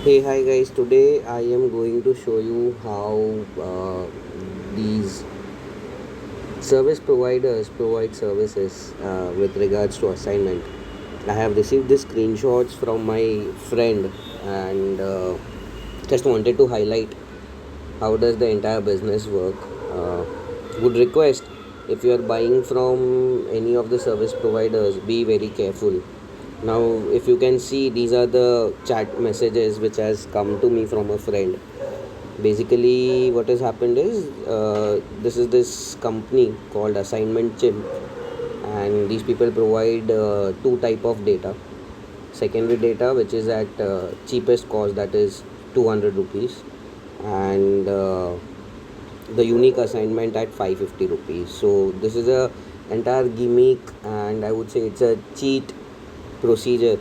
Hey, hi guys. Today I am going to show you how these service providers provide services with regards to assignment. I have received these screenshots from my friend and just wanted to highlight how does the entire business work. Uh, would request if you are buying from any of the service providers, be very careful. Now, if you can see, these are the chat messages which has come to me from a friend. Basically, what has happened is this is this company called Assignment Chimp, and these people provide two type of data: secondary data, which is at cheapest cost, that is 200 rupees, and the unique assignment at 550 rupees. So this is a entire gimmick, and I would say it's a cheat procedure.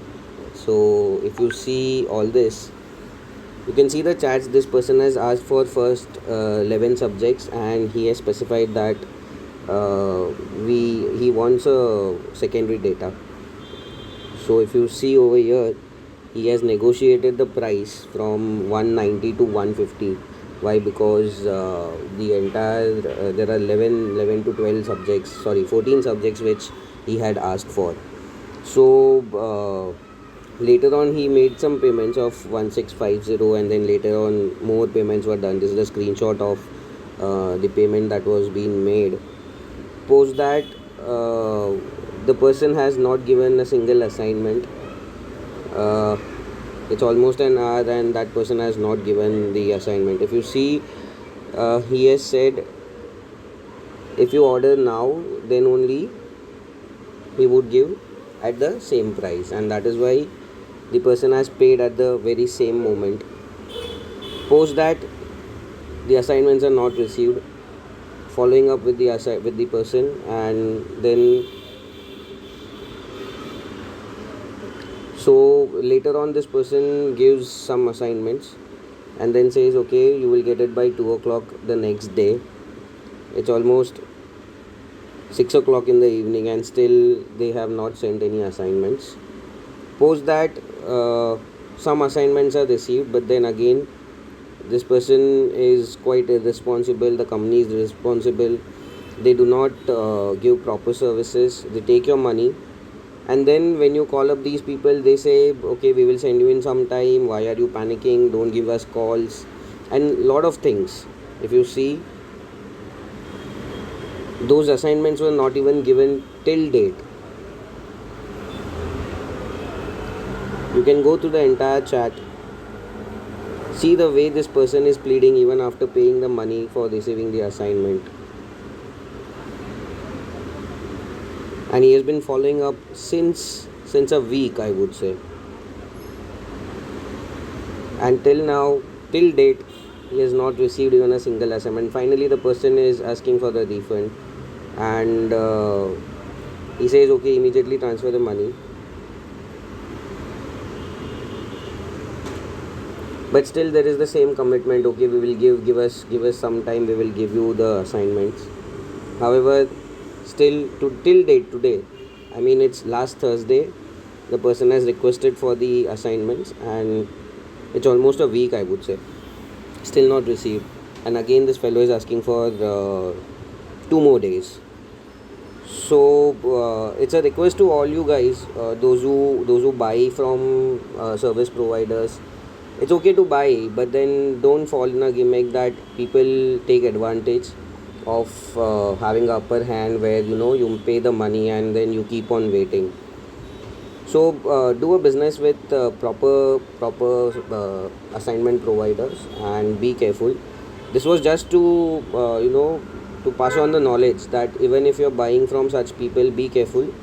So if you see all this, you can see the chats. This person has asked for first 11 subjects, and he has specified that we he wants a secondary data. So if you see over here, he has negotiated the price from 190 to 150. Why? Because the entire there are 11 to 12 subjects, sorry, 14 subjects which he had asked for. So later on he made some payments of 1650, and then later on more payments were done. This is a screenshot of the payment that was being made. Post that, uh, the person has not given a single assignment. uh, it's almost an hour and that person has not given the assignment. If you see, he has said if you order now, then only he would give at the same price, and that is why the person has paid at the very same moment. Post that, the assignments are not received. Following up with the person, and then so later on this person gives some assignments and then says, okay, you will get it by 2 o'clock the next day. It's almost 6 o'clock in the evening, and still they have not sent any assignments. Post that, some assignments are received, but then again this person is quite irresponsible, the company is responsible. They do not give proper services, they take your money, and then when you call up these people, they say, okay, we will send you in some time, why are you panicking, don't give us calls, and lot of things. If you see, those assignments were not even given till date. You can go to the entire chat, see the way this person is pleading even after paying the money for receiving the assignment. And he has been following up since a week, I would say. And till now, till date, he has not received even a single assignment. Finally, the person is asking for the refund, and he says, okay, immediately transfer the money. But still there is the same commitment, okay, we will give us some time, we will give you the assignments. However, still till date today, I mean it's last Thursday, the person has requested for the assignments, and it's almost a week, I would say, still not received. And again this fellow is asking for 2 more days. So it's a request to all you guys, those who buy from service providers. It's okay to buy, but then don't fall in a gimmick that people take advantage of, having upper hand, where you pay the money and then you keep on waiting. So do a business with proper assignment providers, and be careful. This was just to to pass on the knowledge that even if you're buying from such people, be careful.